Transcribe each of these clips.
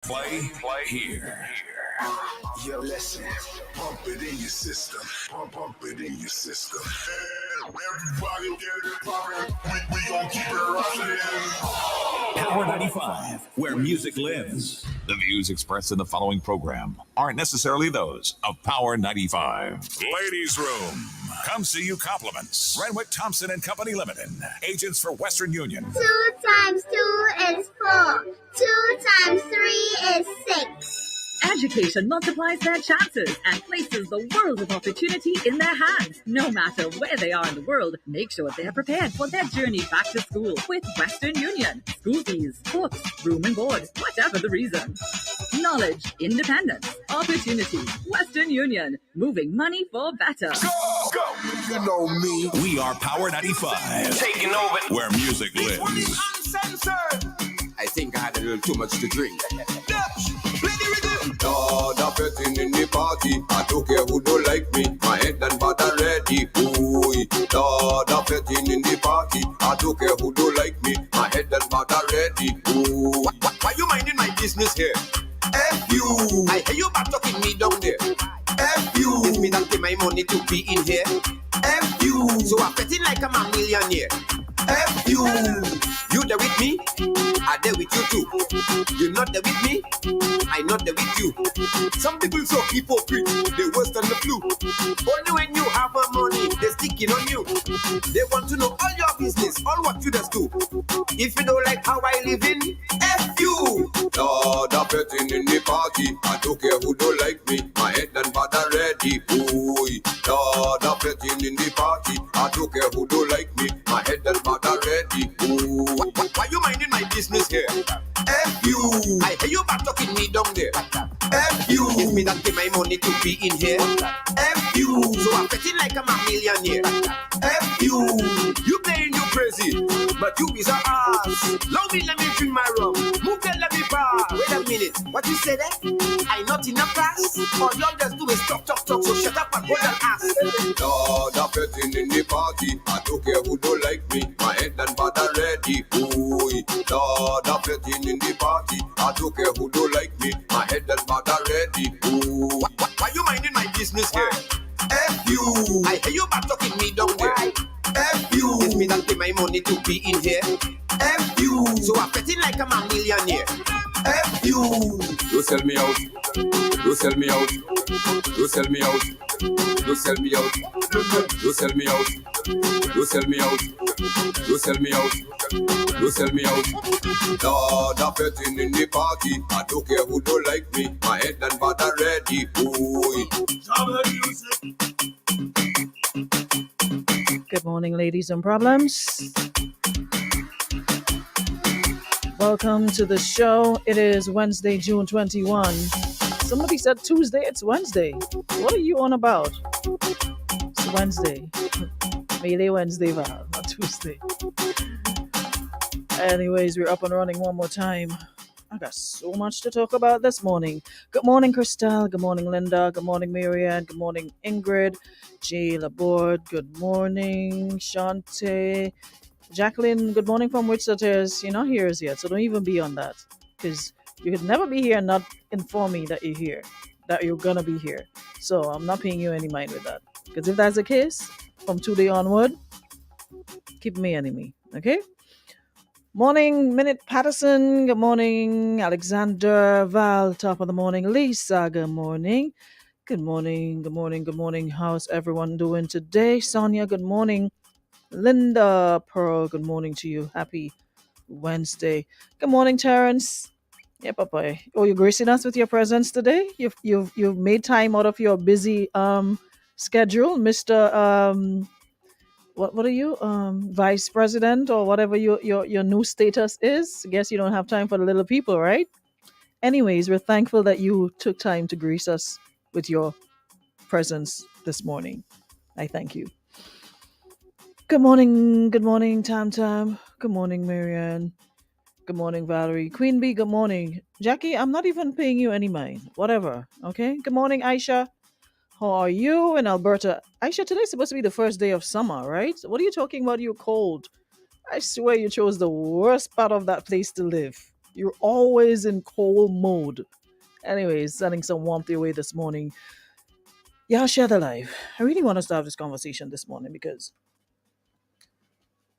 Play here. Yo, listen, pump it in your system, pump it in your system. Everybody get it poppin', we gon' keep it rockin'. Power 95, where music lives. The views expressed in the following program aren't necessarily those of Power 95. Ladies Room. Come see you compliments. Renwick Thompson and Company Limited. Agents for Western Union. 2 times 2 is 4. 2 times 3 is 6. Education multiplies their chances and places the world of opportunity in their hands. No matter where they are in the world, make sure they're prepared for their journey back to school with Western Union. School fees, books, room and board, whatever the reason. Knowledge, independence, opportunity. Western Union, moving money for better. Go! You know me. We are Power 95. Taking over. Where music lives. Uncensored. I think I had a little too much to drink. Dutch, play the rhythm. Lord, I'm fetting in the party. I don't care who don't like me. My head and body ready. Ooh, Lord, I'm fetting in the party. I don't care who don't like me. My head and body ready. Ooh, why you minding my business here? F you. I hear you back talking me down there. F you. Give me that pay my money to be in here. F you. So I'm fetting like I'm a millionaire. F you. You there with me? I there with you too. You not there with me? I not there with you. Some people so hypocrite, they worse than the flu. Only when you have money, they sticking on you. They want to know all your business, all what you just do. If you don't like how I live in, F you. Lord, I'm betting in the party. I don't care who don't like me. My head and body ready. Ooh, Lord, I'm betting in the party. I don't care who don't like me. My head and body ready. Ooh, why you minding my business here? F you. I hear you back talking me down there. F you. Give me that pay my money to be in here. F you. So I'm betting like I'm a millionaire. F you. You playing you crazy, but you is a ass. Love me, let me drink my rum. Move that, let me pass. Wait a minute, what you say there? I not in a class. All y'all just do is talk. So shut up and hold your ass. Lord, I'm betting in the party. I don't care who don't like me. My head and body ready. Ooh, Lord, I'm betting in the party. I don't care who don't like me. My head and body ready. Ooh, why you minding my business here? F you. I hear you back talking me down there. F you. Give me that pay my money to be in here. F you. So I'm betting like I'm a millionaire. F you. You sell me out. You sell me out. You sell me out. You sell me out. You sell me out. You sell me out. You sell me out. You sell me out. Lord, I'm betting in the party. I don't care who don't like me. My head and body ready. Ooh. Good morning, ladies and problems. Welcome to the show. It is Wednesday, June 21. Somebody said Tuesday, it's Wednesday. What are you on about? It's Wednesday. Melee Wednesday, Val, not Tuesday. Anyways, we're up and running one more time. I got so much to talk about this morning. Good morning, Christelle. Good morning, Linda. Good morning, Marianne. Good morning, Ingrid. Jay Laborde. Good morning, Shante. Jacqueline, good morning from Wichita. You're not here as yet, so don't even be on that. Because you could never be here and not inform me that you're here, that you're going to be here. So I'm not paying you any mind with that. Because if that's the case, from today onward, keep me enemy. Okay? Morning, Minute Patterson. Good morning, Alexander. Val, top of the morning. Lisa, good morning. Good morning, good morning, good morning. How's everyone doing today? Sonia, good morning. Linda, Pearl, good morning to you. Happy Wednesday. Good morning, Terrence. Yeah, Papa. Oh, you're gracing us with your presence today? You've made time out of your busy schedule, Mr. What are you, vice president or whatever your new status is? I guess you don't have time for the little people, right? Anyways, we're thankful that you took time to grace us with your presence this morning. I thank you. Good morning, Tam Tam. Good morning, Marianne. Good morning, Valerie. Queen Bee, good morning. Jackie, I'm not even paying you any mind. Whatever, okay? Good morning, Aisha. How are you in Alberta? Aisha, today's supposed to be the first day of summer, right? What are you talking about? You're cold. I swear you chose the worst part of that place to live. You're always in cold mode. Anyways, sending some warmth your way this morning. Yeah, share the life. I really want us to have this conversation this morning because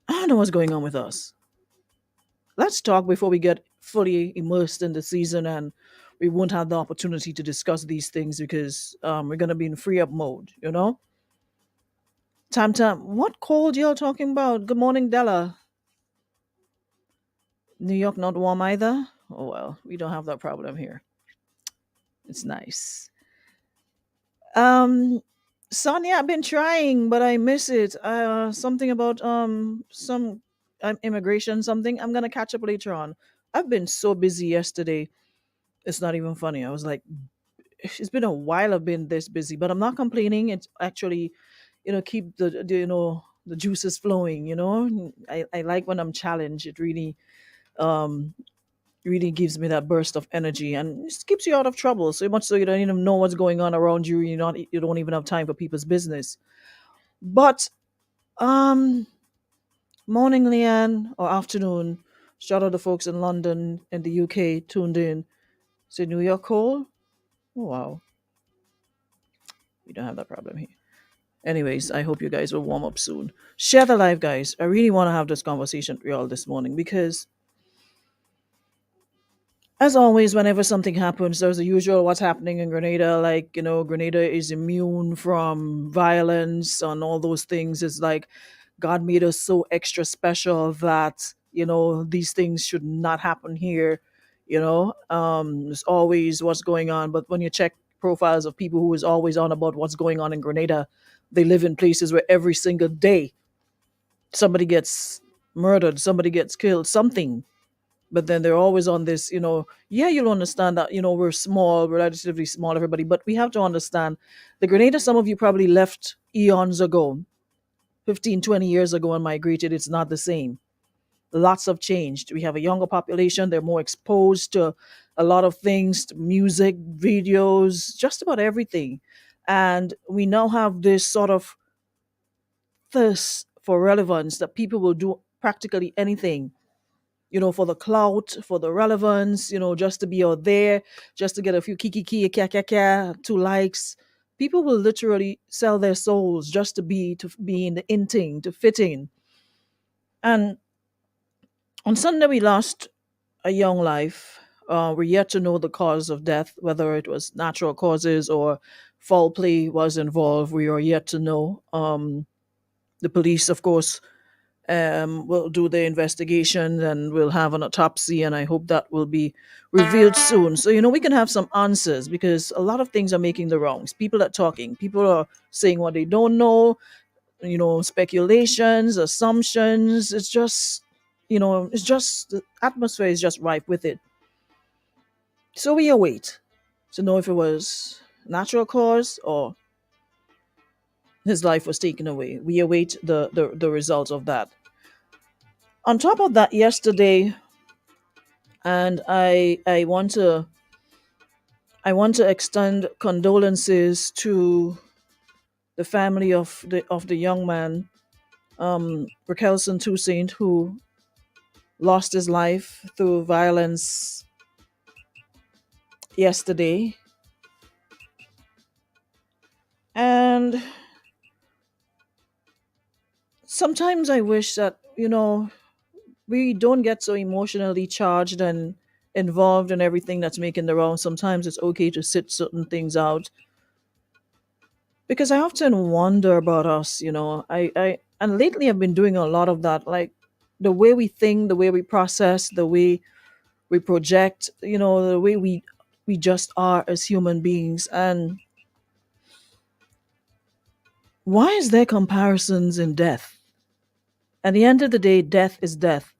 I don't know what's going on with us. Let's talk before we get fully immersed in the season and we won't have the opportunity to discuss these things because we're going to be in free up mode, you know? Tam, what cold y'all talking about? Good morning, Della. New York not warm either? Oh well, we don't have that problem here. It's nice. Um Sonia, I've been trying, but I miss it. Something about some immigration something. I'm gonna catch up later on. I've been so busy yesterday. It's not even funny. I was like, it's been a while I've been this busy, but I'm not complaining. It's actually, keep the juices flowing. I like when I'm challenged. It um really gives me that burst of energy and just keeps you out of trouble. So much so you don't even know what's going on around you. You don't even have time for people's business. But um morning, Leanne, or afternoon. Shout out to folks in London and the UK tuned in. Say New York cold? Oh wow. We don't have that problem here. Anyways, I hope you guys will warm up soon. Share the live, guys. I really want to have this conversation with y'all this morning because as always, whenever something happens, there's the usual what's happening in Grenada. Like, Grenada is immune from violence and all those things. It's like God made us so extra special that, these things should not happen here. There's always what's going on. But when you check profiles of people who is always on about what's going on in Grenada, they live in places where every single day somebody gets murdered, somebody gets killed, something, but then they're always on this, yeah, you'll understand that, we're small, we're relatively small, everybody, but we have to understand the Grenada, some of you probably left eons ago, 15, 20 years ago and migrated. It's not the same. Lots have changed. We have a younger population. They're more exposed to a lot of things, to music, videos, just about everything. And we now have this sort of thirst for relevance that people will do practically anything, for the clout, for the relevance, just to be out there, just to get a few kiki, kya, 2 likes. People will literally sell their souls just to be in the in thing, to fit in. And on Sunday, we lost a young life. We're yet to know the cause of death, whether it was natural causes or foul play was involved. We are yet to know. The police, of course, will do the investigation and we'll have an autopsy, and I hope that will be revealed soon. So, we can have some answers because a lot of things are making the rounds. People are talking, people are saying what they don't know, speculations, assumptions. It's just, the atmosphere is just rife with it. So we await to know if it was natural cause or his life was taken away. We await the results of that. On top of that, yesterday, and I want to extend condolences to the family of the young man, Raquelson Toussaint, who lost his life through violence yesterday. And sometimes I wish that, we don't get so emotionally charged and involved in everything that's making the rounds. Sometimes it's okay to sit certain things out. Because I often wonder about us, and lately I've been doing a lot of that, like the way we think, the way we process, the way we project, the way we just are as human beings. And why is there comparisons in death? At the end of the day, death is death.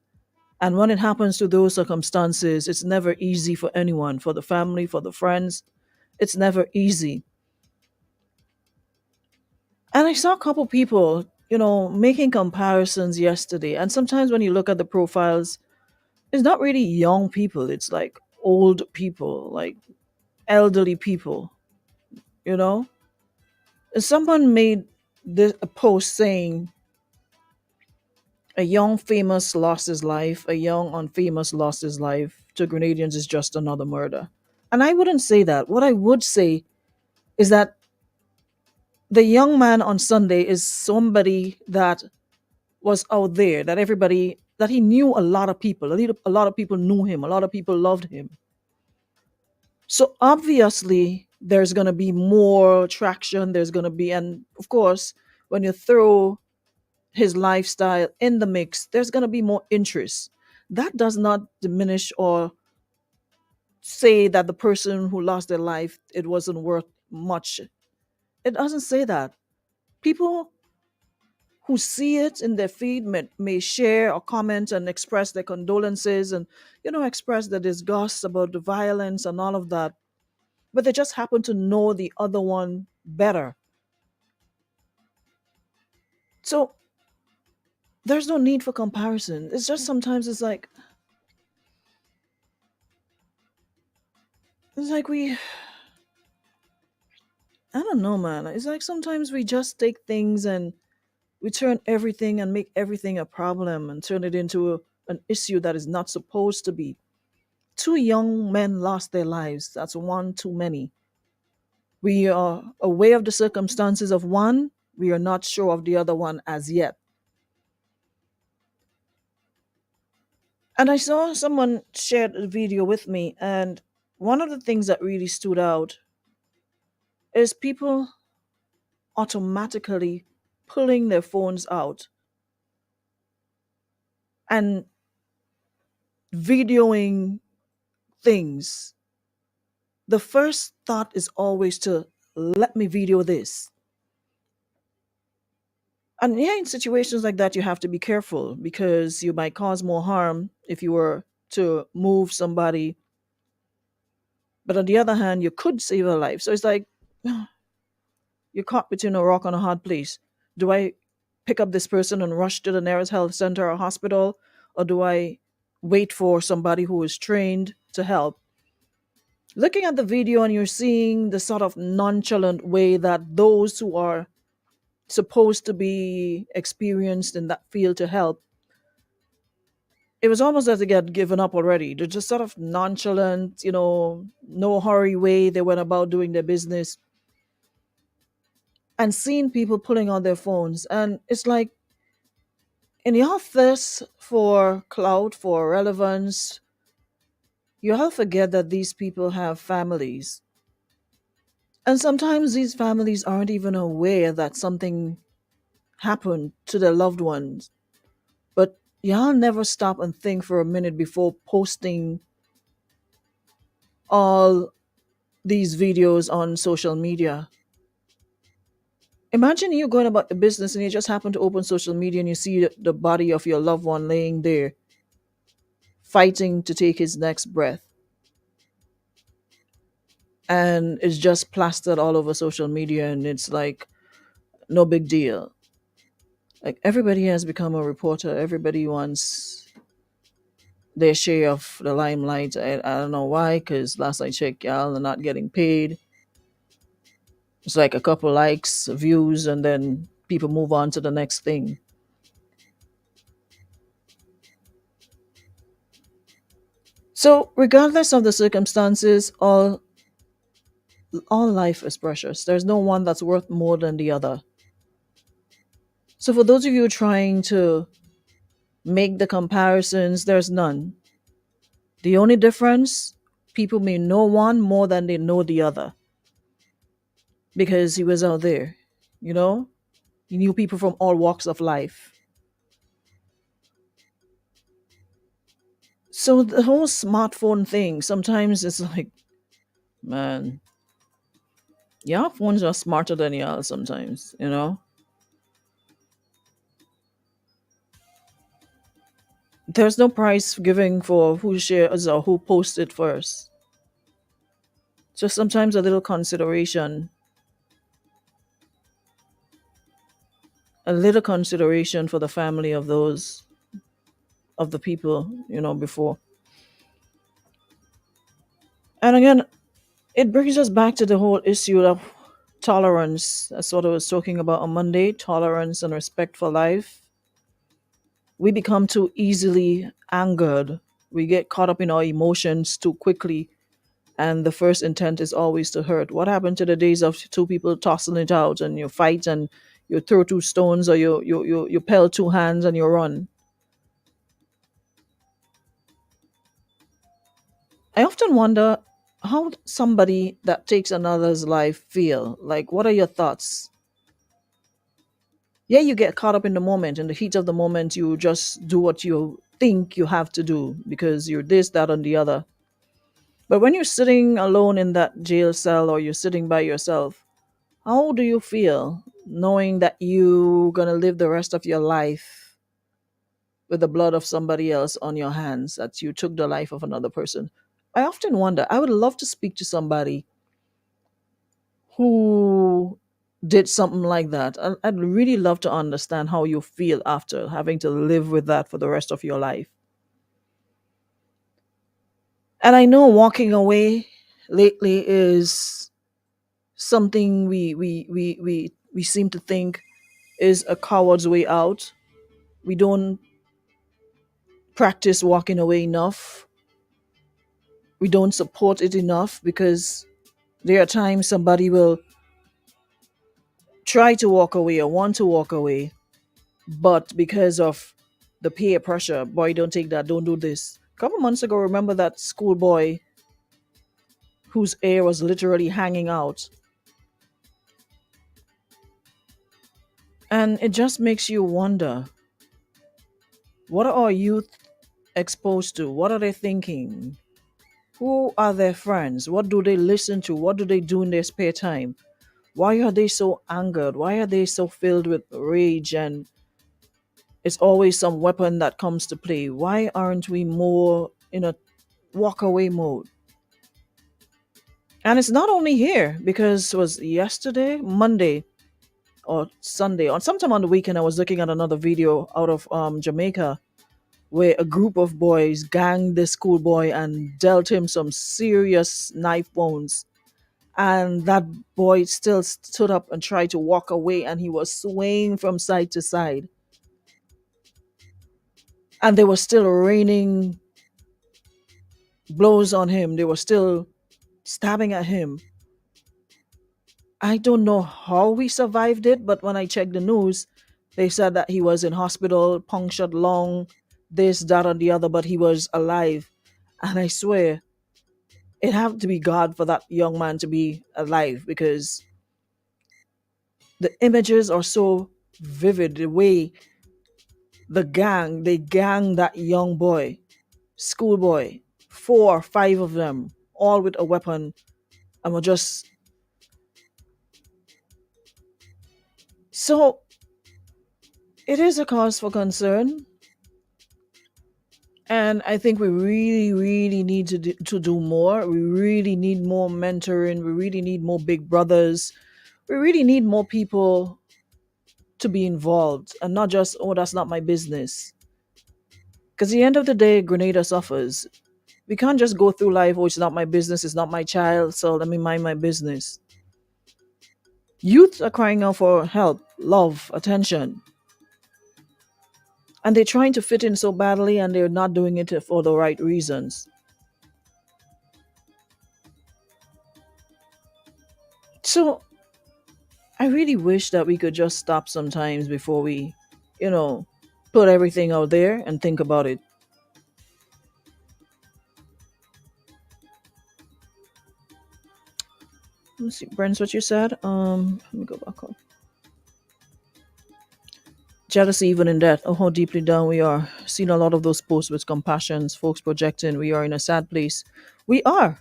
And when it happens to those circumstances, it's never easy for anyone, for the family, for the friends. It's never easy. And I saw a couple people, making comparisons yesterday. And sometimes when you look at the profiles, it's not really young people. It's like old people, like elderly people, you know? And someone made a post saying, A young famous lost his life, a young unfamous lost his life. To Grenadians is just another murder. And I wouldn't say that. What I would say is that the young man on Sunday is somebody that was out there, that everybody, that he knew a lot of people. A lot of people knew him, a lot of people loved him. So obviously, there's going to be more traction. There's going to be, and of course, when you throw his lifestyle in the mix, there's going to be more interest. That does not diminish or say that the person who lost their life, it wasn't worth much. It doesn't say that. People who see it in their feed may share or comment and express their condolences and, express their disgust about the violence and all of that. But they just happen to know the other one better. So there's no need for comparison. It's just sometimes it's like I don't know, man. It's like sometimes we just take things and we turn everything and make everything a problem and turn it into an issue that is not supposed to be. Two young men lost their lives. That's one too many. We are aware of the circumstances of one. We are not sure of the other one as yet. And I saw someone shared a video with me, and one of the things that really stood out is people automatically pulling their phones out and videoing things. The first thought is always to let me video this. And yeah, in situations like that, you have to be careful because you might cause more harm if you were to move somebody. But on the other hand, you could save a life. So it's like you're caught between a rock and a hard place. Do I pick up this person and rush to the nearest health center or hospital? Or do I wait for somebody who is trained to help? Looking at the video and you're seeing the sort of nonchalant way that those who are supposed to be experienced in that field to help, it was almost as they get given up already. They're just sort of nonchalant, no hurry way they went about doing their business. And seeing people pulling out their phones. And it's like, in your thirst for clout, for relevance, you all forget that these people have families. And sometimes these families aren't even aware that something happened to their loved ones. But y'all never stop and think for a minute before posting all these videos on social media. Imagine you going about the business and you just happen to open social media and you see the body of your loved one laying there, fighting to take his next breath. And it's just plastered all over social media and it's like no big deal. Like everybody has become a reporter. Everybody wants their share of the limelight. I don't know why, because last I checked, y'all are not getting paid. It's like a couple likes, views, and then people move on to the next thing. So regardless of the circumstances, all life is precious. There's no one that's worth more than the other. So for those of you trying to make the comparisons, there's none. The only difference, people may know one more than they know the other. Because he was out there, He knew people from all walks of life. So the whole smartphone thing, sometimes it's like, man, y'all phones are smarter than y'all sometimes, There's no price giving for who shares or who posts it first. Just sometimes a little consideration. A little consideration for the family of those, of the people, before. And again, it brings us back to the whole issue of tolerance. That's what I was talking about on Monday, tolerance and respect for life. we become too easily angered. We get caught up in our emotions too quickly, and the first intent is always to hurt. What happened to the days of two people tossing it out and you fight and you throw two stones or you peel two hands and you run? I often wonder how somebody that takes another's life feel. Like, what are your thoughts? Yeah, you get caught up in the moment. In the heat of the moment, you just do what you think you have to do because you're this, that, and the other. But when you're sitting alone in that jail cell or you're sitting by yourself, how do you feel knowing that you're going to live the rest of your life with the blood of somebody else on your hands, that you took the life of another person? I often wonder, I would love to speak to somebody who did something like that. I'd really love to understand how you feel after having to live with that for the rest of your life. And I know walking away lately is something we seem to think is a coward's way out. We don't practice walking away enough. We don't support it enough because there are times somebody will try to walk away or want to walk away, but because of the peer pressure, boy, don't take that, don't do this. A couple months ago, remember that schoolboy whose ear was literally hanging out? And it just makes you wonder, what are our youth exposed to? What are they thinking? Who are their friends? What do they listen to? What do they do in their spare time? Why are they so angered? Why are they so filled with rage and it's always some weapon that comes to play? Why aren't we more in a walk away mode? And it's not only here, because it was yesterday, Monday or Sunday, or sometime on the weekend, I was looking at another video out of Jamaica where a group of boys ganged this schoolboy and dealt him some serious knife wounds. And that boy still stood up and tried to walk away, and he was swaying from side to side. And they were still raining blows on him. They were still stabbing at him. I don't know how he survived it, but when I checked the news, they said that he was in hospital, punctured lung, this, that, and the other, but he was alive. And I swear, it had to be God for that young man to be alive, because the images are so vivid. The way they gang that young boy, schoolboy, 4 or 5 of them, all with a weapon, and were just so. It is a cause for concern, and I think we really, really need to do more. We really need more mentoring. We really need more big brothers. We really need more people to be involved, and not just, oh, that's not my business. Because at the end of the day, Grenada suffers. We can't just go through life, oh, it's not my business, it's not my child, so let me mind my business. Youth are crying out for help, love, attention. And they're trying to fit in so badly, and they're not doing it for the right reasons. So I really wish that we could just stop sometimes before we, put everything out there and think about it. Let's see, Brent, what you said. Let me go back up. Jealousy, even in that. Oh, how deeply down we are. Seen a lot of those posts with compassions, folks projecting we are in a sad place. We are.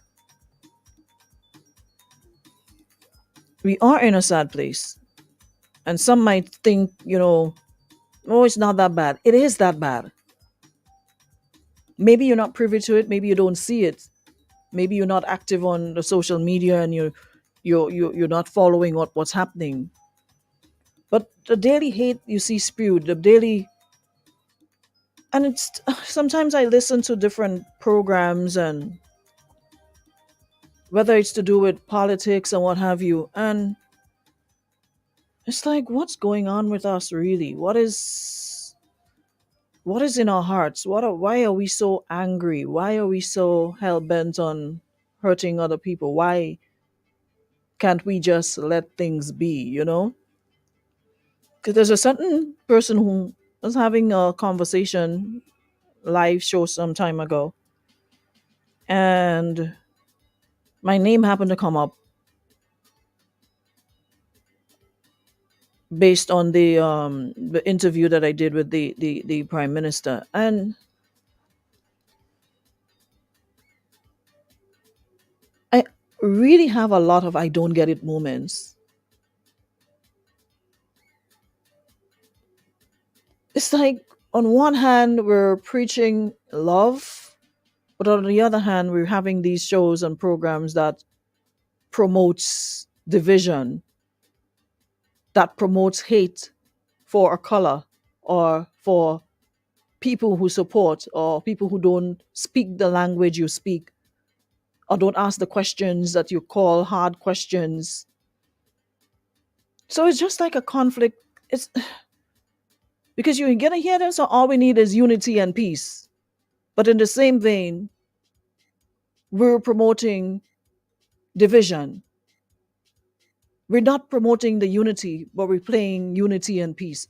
We are in a sad place. And some might think, oh, it's not that bad. It is that bad. Maybe you're not privy to it. Maybe you don't see it. Maybe you're not active on the social media and you're not following what's happening. But the daily hate you see spewed, the daily, and it's sometimes I listen to different programs, and whether it's to do with politics and what have you, and it's like, what's going on with us really? What is in our hearts? Why are we so angry? Why are we so hell bent on hurting other people? Why can't we just let things be, you know? Because there's a certain person who was having a conversation live show some time ago, and my name happened to come up based on the interview that I did with the prime minister. And I really have a lot of I don't get it moments. It's like on one hand we're preaching love, but on the other hand we're having these shows and programs that promotes division, that promotes hate for a color or for people who support or people who don't speak the language you speak or don't ask the questions that you call hard questions. So it's just like a conflict. It's because you're gonna hear this, so all we need is unity and peace. But in the same vein, we're promoting division. We're not promoting the unity, but we're playing unity and peace.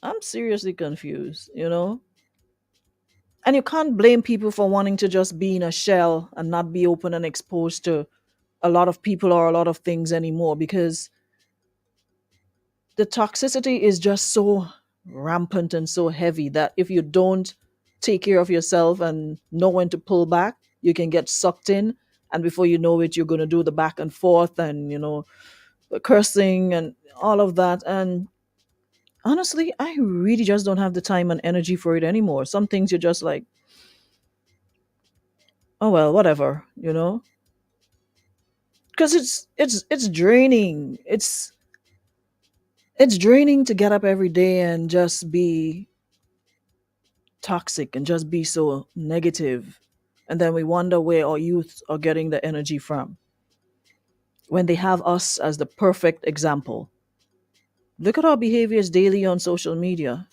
I'm seriously confused, you know? And you can't blame people for wanting to just be in a shell and not be open and exposed to a lot of people or a lot of things anymore, because the toxicity is just so rampant and so heavy that if you don't take care of yourself and know when to pull back, you can get sucked in. And before you know it, you're going to do the back and forth and, the cursing and all of that. And honestly, I really just don't have the time and energy for it anymore. Some things you're just like, oh, well, whatever, because it's draining. It's draining to get up every day and just be toxic and just be so negative. And then we wonder where our youth are getting the energy from when they have us as the perfect example. Look at our behaviors daily on social media.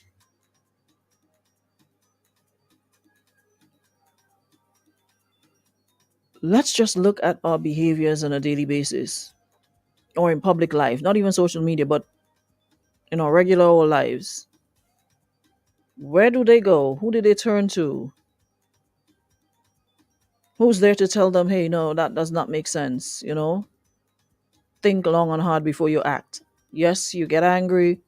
Let's just look at our behaviors on a daily basis or in public life, not even social media, but in our regular old lives. Where do they go? Who do they turn to? Who's there to tell them, hey, no, that does not make sense, Think long and hard before you act. Yes, you get angry,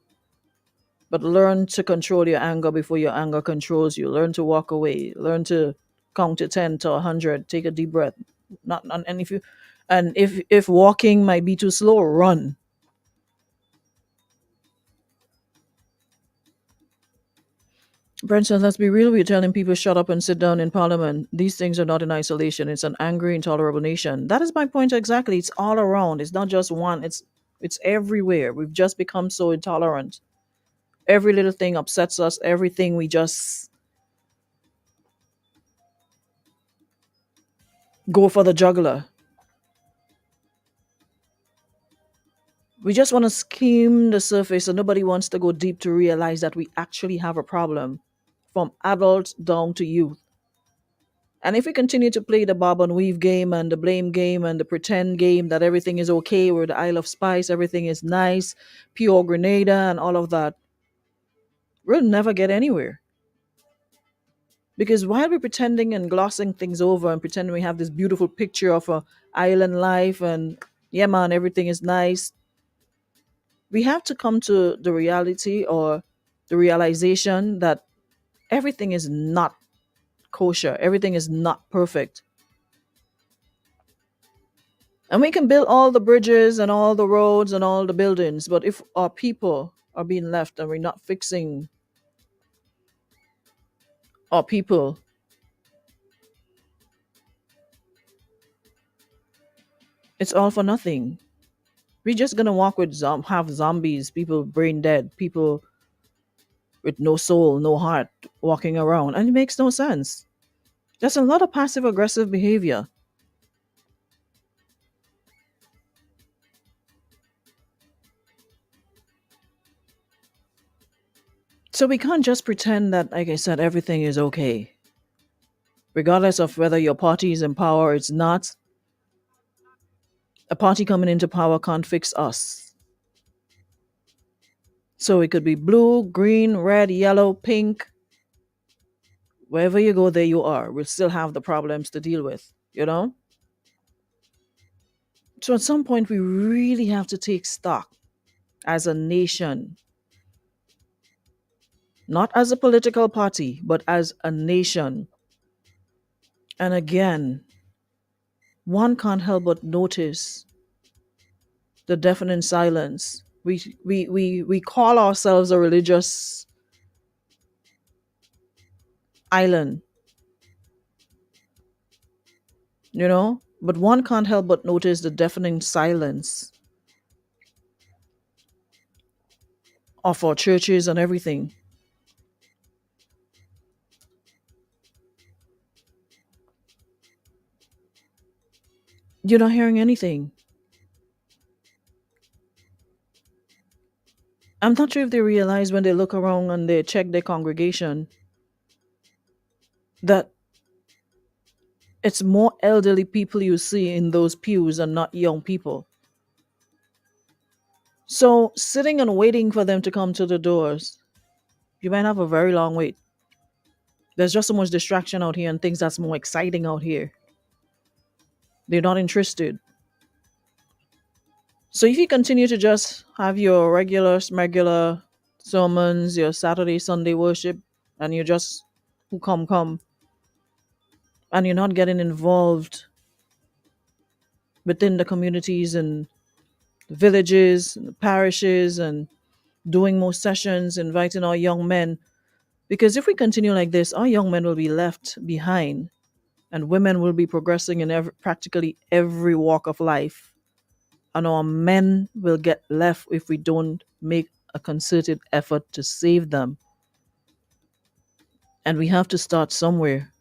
but learn to control your anger before your anger controls you. Learn to walk away. Learn to count to 10 to 100. Take a deep breath. Not and if walking might be too slow, run. Branson, let's be real. We're telling people shut up and sit down in parliament. These things are not in isolation. It's an angry, intolerable nation. That is my point exactly. It's all around. It's not just one. It's everywhere. We've just become so intolerant. Every little thing upsets us. Everything we just go for the jugular. We just want to skim the surface and nobody wants to go deep to realize that we actually have a problem from adults down to youth. And if we continue to play the bob and weave game and the blame game and the pretend game that everything is okay, we're the Isle of Spice, everything is nice, pure Grenada and all of that, we'll never get anywhere. Because while we're pretending and glossing things over and pretending we have this beautiful picture of a island life and yeah man, everything is nice, we have to come to the reality or the realization that everything is not kosher, everything is not perfect. And we can build all the bridges and all the roads and all the buildings, but if our people are being left and we're not fixing our people, it's all for nothing. We're just gonna walk with have zombies, people brain dead, people with no soul, no heart walking around, and it makes no sense. There's a lot of passive aggressive behavior. So we can't just pretend that, like I said, everything is okay. Regardless of whether your party is in power or it's not, a party coming into power can't fix us. So it could be blue, green, red, yellow, pink. Wherever you go, there you are. We'll still have the problems to deal with, you know? So at some point, we really have to take stock as a nation, not as a political party, but as a nation. And again, one can't help but notice the deafening silence. We call ourselves a religious island, you know? But one can't help but notice the deafening silence of our churches and everything. You're not hearing anything. I'm not sure if they realize when they look around and they check their congregation that it's more elderly people you see in those pews and not young people. So sitting and waiting for them to come to the doors, you might have a very long wait. There's just so much distraction out here and things that's more exciting out here. They're not interested. So if you continue to just have your regular sermons, your Saturday, Sunday worship, and you just who come, and you're not getting involved within the communities and the villages and the parishes and doing more sessions, inviting our young men. Because if we continue like this, our young men will be left behind and women will be progressing in practically every walk of life. And our men will get left if we don't make a concerted effort to save them. And we have to start somewhere.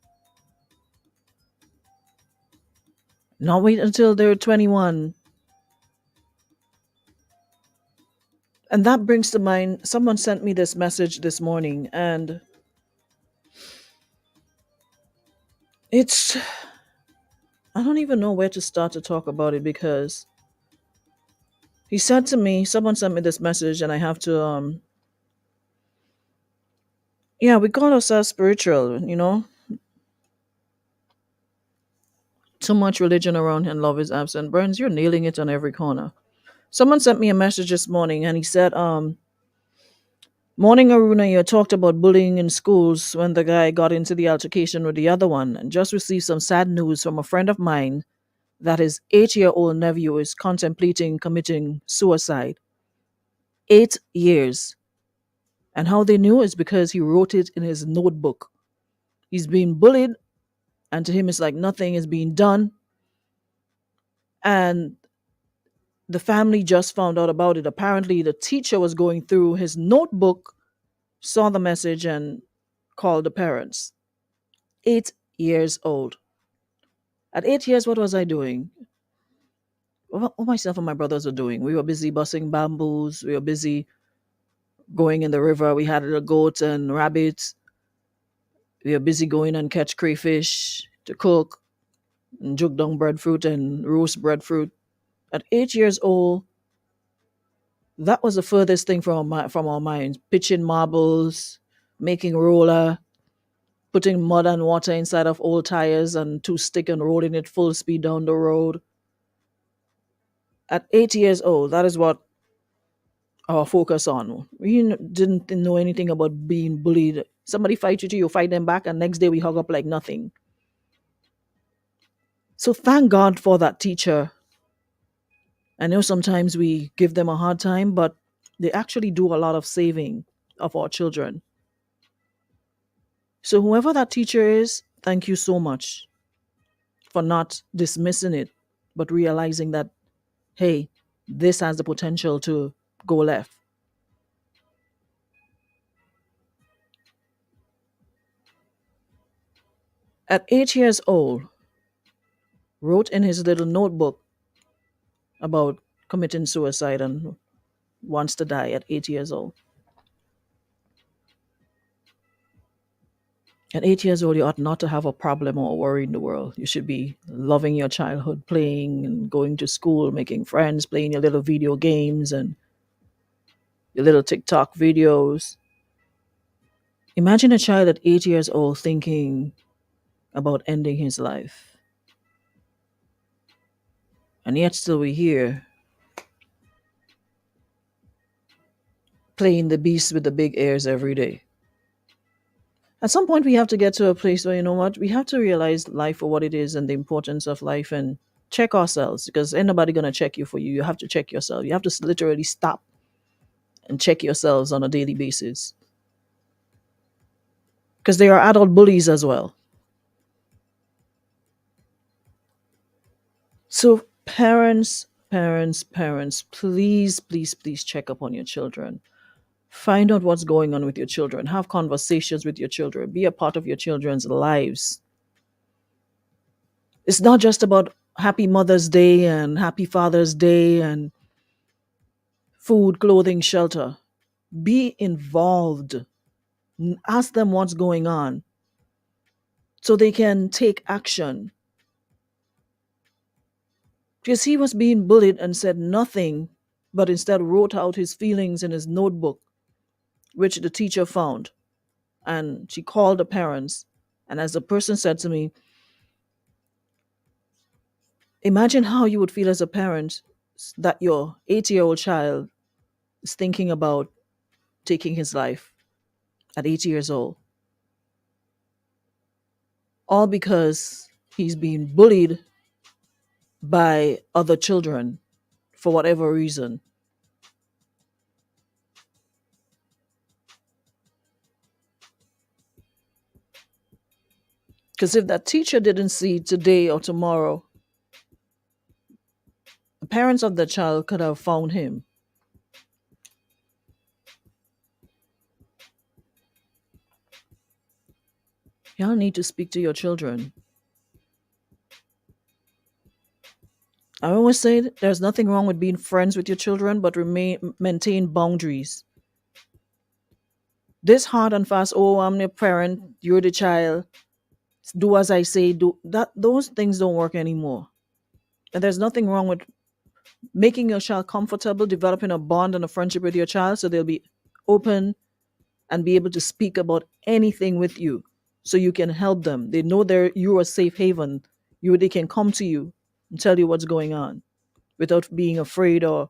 Not wait until they're 21. And that brings to mind, someone sent me this message this morning, and I don't even know where to start to talk about it, because he said to me, someone sent me this message, and I have to, we call ourselves spiritual, you know? Too much religion around and love is absent. Burns, you're nailing it on every corner. Someone sent me a message this morning, and he said, Morning, Aruna, you talked about bullying in schools when the guy got into the altercation with the other one, and just received some sad news from a friend of mine that his 8-year-old nephew is contemplating committing suicide. 8 years. And how they knew is because he wrote it in his notebook. He's being bullied, and to him it's like nothing is being done. And the family just found out about it. Apparently, the teacher was going through his notebook, saw the message, and called the parents. 8 years old. At 8 years, what was I doing? What myself and my brothers were doing? We were busy busting bamboos. We were busy going in the river. We had a goat and rabbits. We were busy going and catch crayfish to cook and jug down breadfruit and roast breadfruit. At 8 years old, that was the furthest thing from our minds. Pitching marbles, making roller, putting mud and water inside of old tires and 2-stick and rolling it full speed down the road. At 8 years old, that is what our focus on. We didn't know anything about being bullied. Somebody fight you fight them back, and next day we hug up like nothing. So thank God for that teacher. I know sometimes we give them a hard time, but they actually do a lot of saving of our children. So whoever that teacher is, thank you so much for not dismissing it, but realizing that, hey, this has the potential to go left. At 8 years old, wrote in his little notebook about committing suicide and wants to die at 8 years old. At 8 years old, you ought not to have a problem or a worry in the world. You should be loving your childhood, playing and going to school, making friends, playing your little video games and your little TikTok videos. Imagine a child at 8 years old thinking about ending his life. And yet still we're here playing the beast with the big ears every day. At some point, we have to get to a place where, you know what, we have to realize life for what it is and the importance of life and check ourselves, because ain't nobody going to check you for you. You have to check yourself. You have to literally stop and check yourselves on a daily basis. Because there are adult bullies as well. So, parents, please, please, please check up on your children. Find out what's going on with your children. Have conversations with your children. Be a part of your children's lives. It's not just about Happy Mother's Day and Happy Father's Day and food, clothing, shelter. Be involved. Ask them what's going on so they can take action. Because he was being bullied and said nothing, but instead wrote out his feelings in his notebook, which the teacher found. And she called the parents. And as the person said to me, imagine how you would feel as a parent that your 8-year-old child is thinking about taking his life at 8 years old. All because he's being bullied by other children for whatever reason. Because if that teacher didn't see today or tomorrow, the parents of the child could have found him. Y'all need to speak to your children. I always say there's nothing wrong with being friends with your children, but maintain boundaries. This hard and fast, oh, I'm the parent, you're the child, do as I say, do that. Those things don't work anymore. And there's nothing wrong with making your child comfortable, developing a bond and a friendship with your child so they'll be open and be able to speak about anything with you so you can help them. They know you're a safe haven. They can come to you and tell you what's going on without being afraid or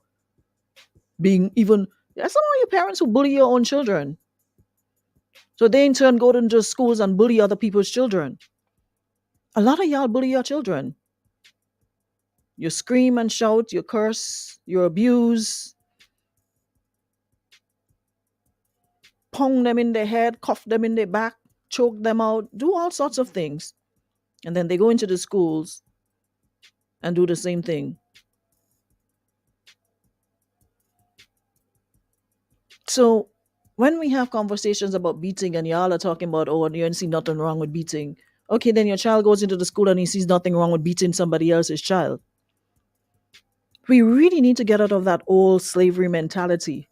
being even. There's some of your parents who bully your own children. So they in turn go into schools and bully other people's children. A lot of y'all bully your children. You scream and shout, you curse, you abuse, pound them in their head, cuff them in their back, choke them out, do all sorts of things. And then they go into the schools and do the same thing. So when we have conversations about beating and y'all are talking about, oh, you don't see nothing wrong with beating. Okay, then your child goes into the school and he sees nothing wrong with beating somebody else's child. We really need to get out of that old slavery mentality.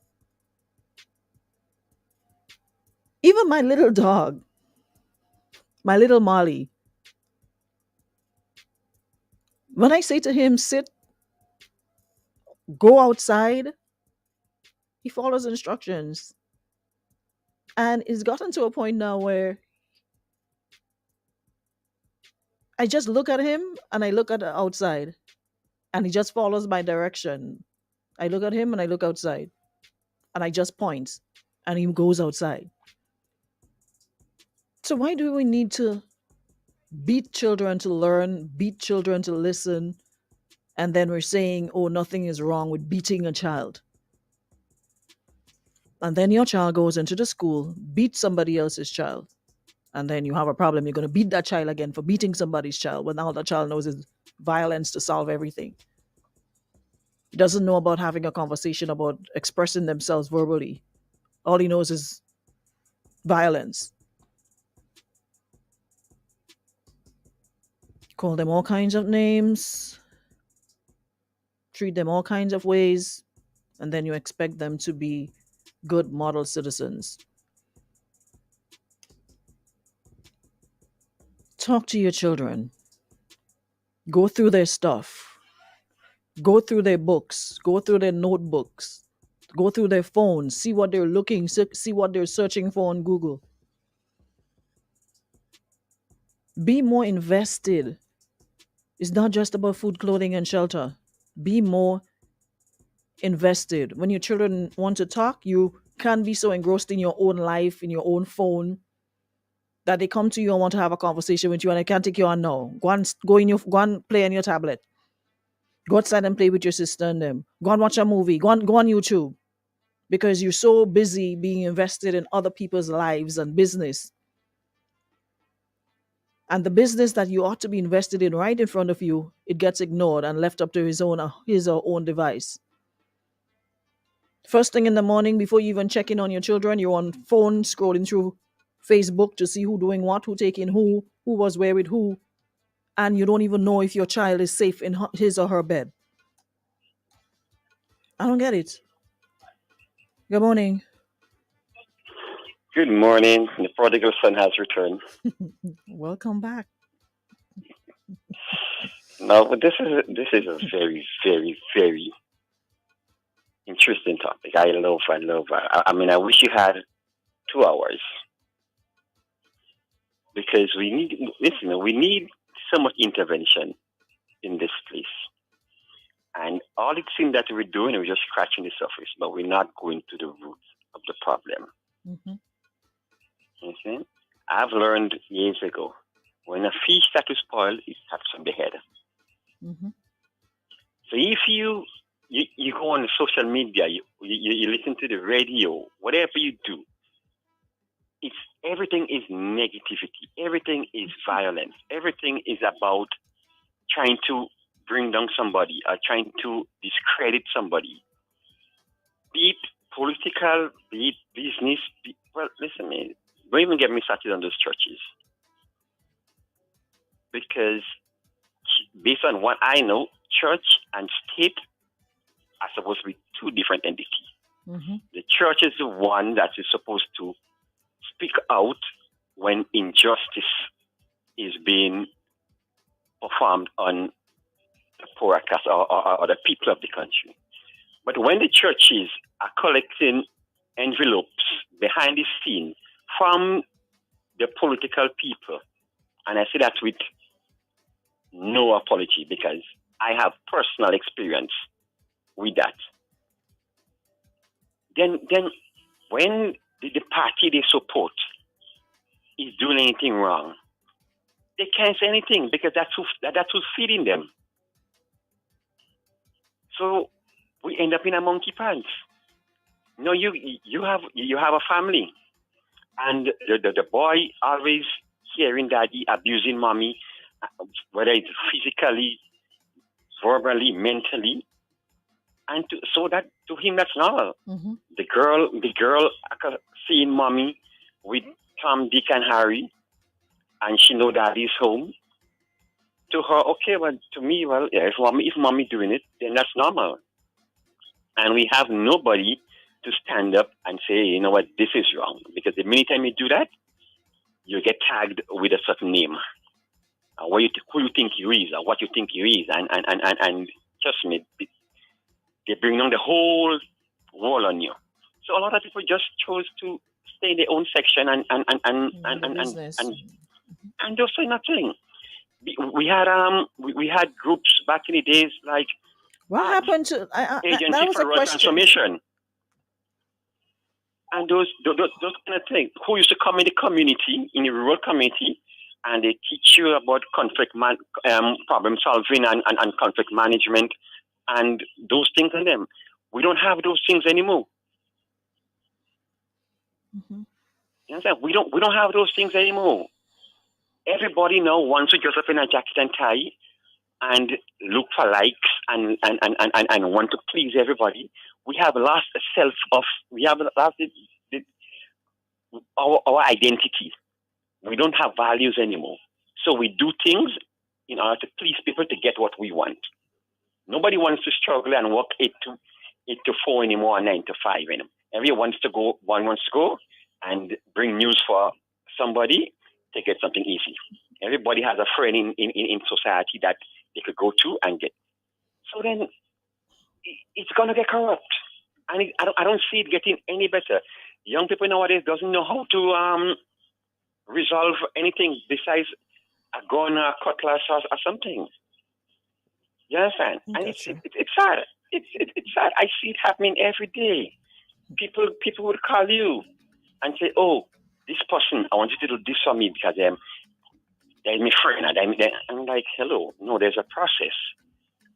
Even my little dog, my little Molly, when I say to him, sit, go outside, he follows instructions. And it's gotten to a point now where I just look at him and I look at the outside and he just follows my direction. I look at him and I look outside and I just point and he goes outside. So why do we need to beat children to learn, beat children to listen, and then we're saying, oh, nothing is wrong with beating a child? And then your child goes into the school, beats somebody else's child, and then you have a problem. You're going to beat that child again for beating somebody's child when all the child knows is violence to solve everything. He doesn't know about having a conversation about expressing themselves verbally. All he knows is violence. Call them all kinds of names, treat them all kinds of ways, and then you expect them to be good model citizens. talk to your children. Go through their stuff. Go through their books. Go through their notebooks. Go through their phones. See what they're see what they're searching for on Google. Be more invested. It's not just about food, clothing, and shelter. Be more invested. When your children want to talk, you can't be so engrossed in your own life, in your own phone, that they come to you and want to have a conversation with you and they can't take you on now. Go and play on your tablet. Go outside and play with your sister and them. Go and watch a movie. Go on YouTube. Because you're so busy being invested in other people's lives and business. And the business that you ought to be invested in right in front of you, it gets ignored and left up to his or own device. First thing in the morning, before you even check in on your children, you're on phone scrolling through Facebook to see who doing what, who taking who was where with who, and you don't even know if your child is safe in his or her bed. I don't get it. Good morning. Good morning. The prodigal son has returned. Welcome back. Now, this is a very, very, very interesting topic. I love. I mean, I wish you had 2 hours because we need so much intervention in this place. And all it seems that we're doing is just scratching the surface, but we're not going to the root of the problem. Mm-hmm. Okay? I've learned years ago, when a fish starts to spoil, it starts from the head. Mm-hmm. So if you go on social media, you listen to the radio, whatever you do, everything is negativity. Everything is violence. Everything is about trying to bring down somebody or trying to discredit somebody. Be it political, be it business. Well, listen, man, don't even get me started on those churches. Because based on what I know, church and state are supposed to be two different entities. Mm-hmm. The church is the one that is supposed to speak out when injustice is being performed on the poorer class or the people of the country. But when the churches are collecting envelopes behind the scene from the political people, and I say that with no apology because I have personal experience with that, then when the party they support is doing anything wrong, they can't say anything because that's who's feeding them. So we end up in a monkey pants. No, you have a family, and the boy always hearing daddy abusing mommy, whether it's physically, verbally, mentally, and so that to him that's normal. Mm-hmm. The girl seeing mommy with Tom, Dick, and Harry, and she know daddy's home. To her, okay, well, to me, well, yeah, if mommy doing it, then that's normal. And we have nobody to stand up and say, you know what, this is wrong. Because the minute time you do that, you get tagged with a certain name. Who you think you is, or what you think you is. And trust me, they bring on the whole wall on you. So a lot of people just chose to stay in their own section and do say nothing. We had groups back in the days like what happened to Agency for Rural Transformation, and those kind of things. Who used to come in the community, in the rural community, and they teach you about conflict problem solving and conflict management and those things in them. We don't have those things anymore. Mm-hmm. You understand? We don't have those things anymore. Everybody now wants to dress up in a jacket and tie and look for likes and want to please everybody. We have lost our identity. We don't have values anymore. So we do things in order to please people to get what we want. Nobody wants to struggle and work 8 to 4 anymore, 9 to 5 anymore. Everyone wants to go and bring news for somebody to get something easy. Everybody has a friend in society that they could go to and get. So then it's gonna get corrupt, and I don't see it getting any better. Young people nowadays doesn't know how to resolve anything besides a gun or a cutlass or something. You understand? And Gotcha. it's sad. It's sad. I see it happening every day. People would call you and say, "Oh, this person, I want you to do this for me because they're my friend." And I'm like, "Hello, no, there's a process.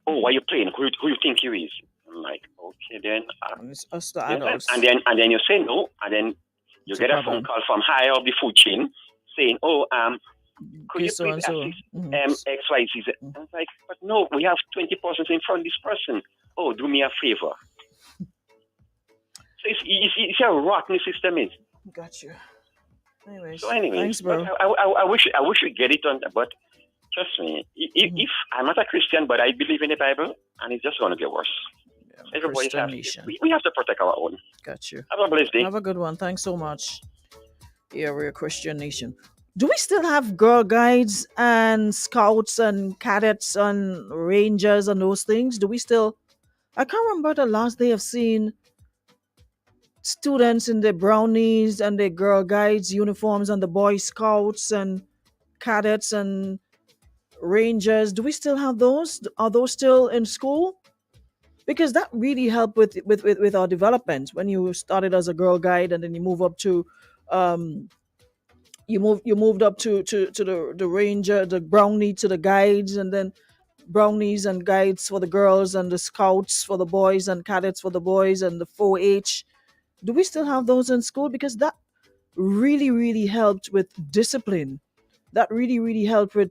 Oh, why you playing? Who you think you is?" I'm like, "Okay, then." And it's us, the You understand? adults. And then you say no, and then you It's a get a phone problem. call from higher up the food chain saying, "Oh, could Okay, you so please and so. assist XYZ?" I was like, "But no, we have 20 persons in front of this person. Oh, do me a favor." So it's a rotten system is. Got you. Anyways, So anyways, thanks, but bro. I wish we get it on. But trust me, if I'm not a Christian, but I believe in the Bible, and it's just going to get worse. Everybody Christian has nation. we have to protect our own. Got you. Have a blessed day. Have a good one. Thanks so much. Yeah, we're a Christian nation. Do we still have Girl Guides and Scouts and Cadets and Rangers and those things? Do we still? I can't remember the last day I've seen students in their brownies and their Girl Guides uniforms and the Boy Scouts and Cadets and Rangers. Do we still have those? Are those still in school? Because that really helped with our development. When you started as a Girl Guide and then you move up to um you moved up to the ranger, the brownie to the guides, and then brownies and guides for the girls, and the scouts for the boys, and cadets for the boys, and the 4-H. Do we still have those in school? Because that really helped with discipline. That really helped with,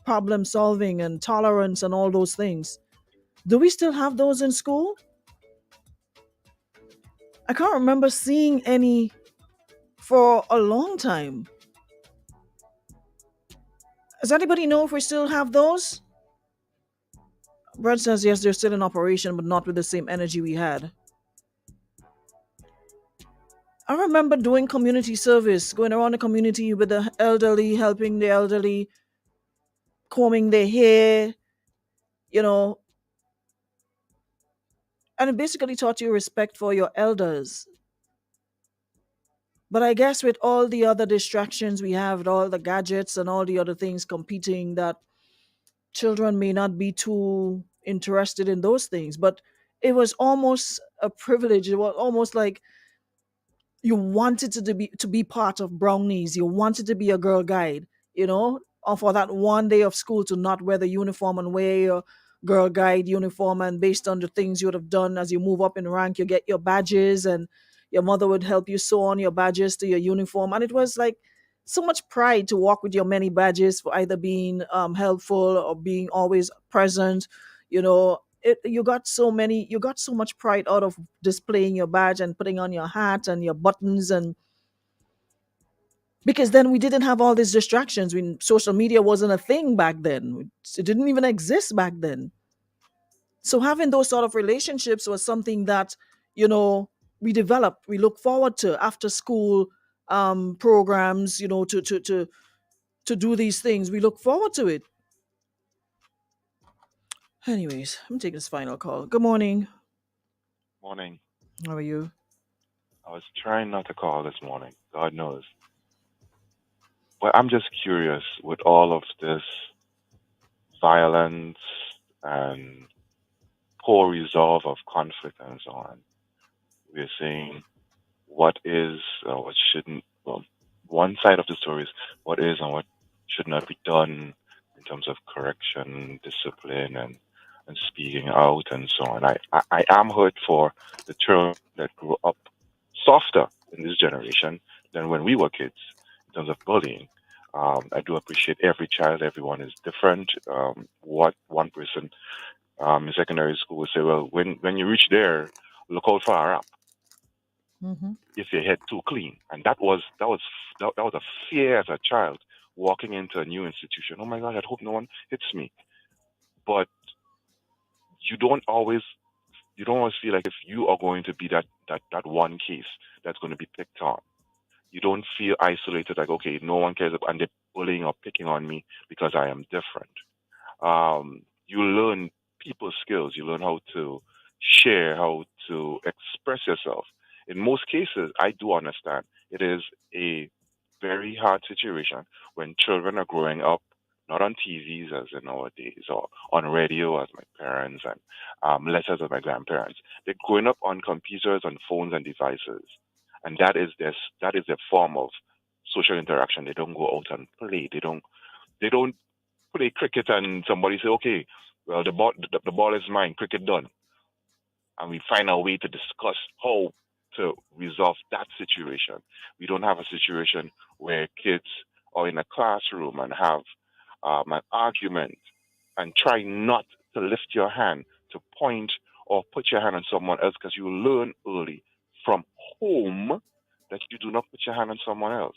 problem solving and tolerance and all those things. Do we still have those in school? I can't remember seeing any for a long time. Does anybody know if we still have those? Brad says yes, they're still in operation, but not with the same energy we had. I remember doing community service, going around the community with the elderly, helping the elderly, combing their hair, you know, and it basically taught you respect for your elders. But I guess with all the other distractions we have, with all the gadgets and all the other things competing, that children may not be too interested in those things. But it was almost a privilege. It was almost like you wanted to be part of brownies. You wanted to be a Girl Guide, or for that one day of school to not wear the uniform and wear your Girl Guide uniform, and based on the things you would have done as you move up in rank, you get your badges, and your mother would help you sew on your badges to your uniform. And it was like so much pride to walk with your many badges for either being helpful or being always present. You got so much pride out of displaying your badge and putting on your hat and your buttons, and because then we didn't have all these distractions. When social media wasn't a thing back then, it didn't even exist back then. So having those sort of relationships was something that, we developed. We look forward to after school programs, to do these things. We look forward to it. Anyways, I'm taking this final call. Good morning. Morning. How are you? I was trying not to call this morning. God knows. But I'm just curious with all of this violence and poor resolve of conflict and so on. We're seeing what is or what shouldn't. Well, one side of the story is what is and what should not be done in terms of correction, discipline, and speaking out and so on. I am hurt for the children that grew up softer in this generation than when we were kids in terms of bullying. I do appreciate every child. Everyone is different. What one person in secondary school would say, well, when you reach there, look out for a rap if your head too clean. And that was a fear as a child walking into a new institution. Oh my God, I hope no one hits me. But you don't always feel like if you are going to be that one case that's going to be picked on. You don't feel isolated, like, okay, no one cares about, and they're bullying or picking on me because I am different. You learn people skills. You learn how to share, how to express yourself. In most cases, I do understand it is a very hard situation when children are growing up not on TVs as in nowadays or on radio as my parents and letters as my grandparents. They're growing up on computers, on phones and devices, and that is their form of social interaction. They don't go out and play. They don't play cricket and somebody say, okay, well the ball is mine, cricket done, and we find a way to discuss how to resolve that situation. We don't have a situation where kids are in a classroom and have an argument and try not to lift your hand to point or put your hand on someone else because you learn early from home that you do not put your hand on someone else,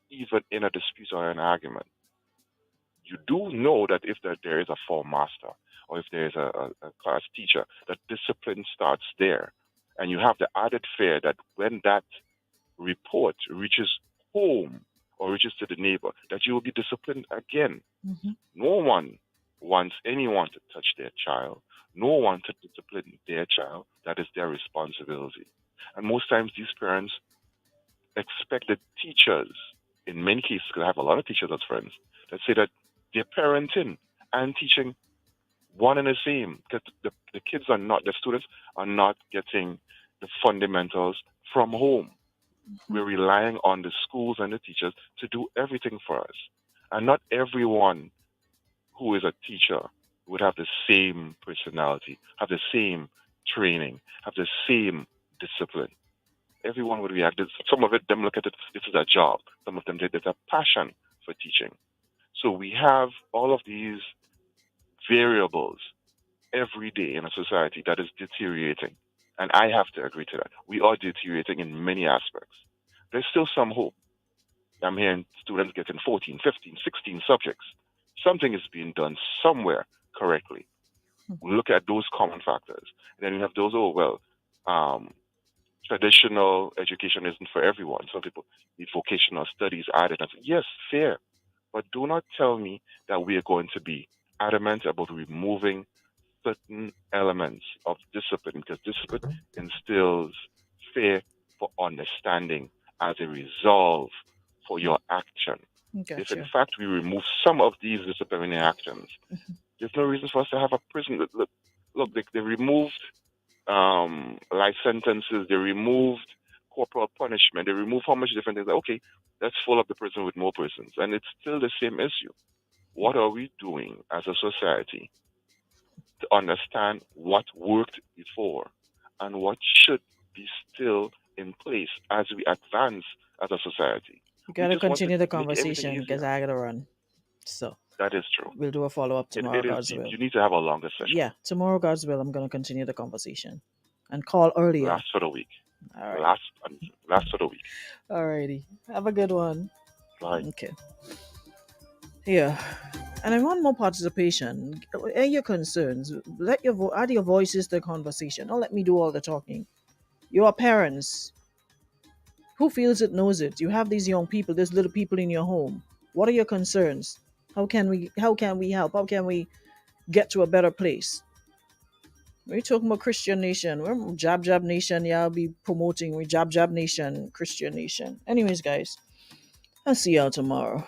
even in a dispute or an argument. You do know that if there is a form master or if there is a class teacher, that discipline starts there. And you have the added fear that when that report reaches home or reaches to the neighbor, that you will be disciplined again. Mm-hmm. No one wants anyone to touch their child. No one to discipline their child. That is their responsibility. And most times these parents expect the teachers, in many cases, because I have a lot of teachers as friends, that say that they're parenting and teaching one and the same, because the kids are not, the students are not getting the fundamentals from home. We're relying on the schools and the teachers to do everything for us. And not everyone who is a teacher would have the same personality, have the same training, have the same discipline. Everyone would react. Some of them look at it, this is a job. Some of them, there's a passion for teaching. So we have all of these variables every day in a society that is deteriorating. And I have to agree to that. We are deteriorating in many aspects. There's still some hope. I'm hearing students getting 14, 15, 16 subjects. Something is being done somewhere correctly. We look at those common factors. And then we have those, traditional education isn't for everyone. Some people need vocational studies added. And say, yes, fair. But do not tell me that we are going to be adamant about removing certain elements of discipline, because discipline instills fear for understanding as a resolve for your action. Gotcha. If in fact we remove some of these disciplinary actions, there's no reason for us to have a prison. Look, they removed life sentences, they removed corporal punishment, they removed how much different things. Okay, let's fill up the prison with more prisons, and it's still the same issue. What are we doing as a society to understand what worked before and what should be still in place as we advance as a society? We gotta continue the conversation because I gotta run. So that is true. We'll do a follow-up tomorrow, God's will. You need to have a longer session. Yeah, tomorrow, God's will, I'm gonna continue the conversation and call earlier. Last for the week. All right. Last for the week. Alrighty. Have a good one. Bye. Okay. Yeah. And I want more participation. Air your concerns. Add your voices to the conversation. Don't let me do all the talking. You are parents. Who feels it knows it. You have these young people, these little people in your home. What are your concerns? How can we help? How can we get to a better place? We're talking about Christian nation. We're Jab Nation. Yeah, I'll be promoting. We Jab Nation, Christian nation. Anyways, guys, I'll see y'all tomorrow.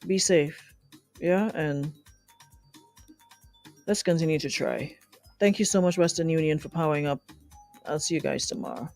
Be safe. Yeah, and let's continue to try. Thank you so much, Western Union, for powering up. I'll see you guys tomorrow.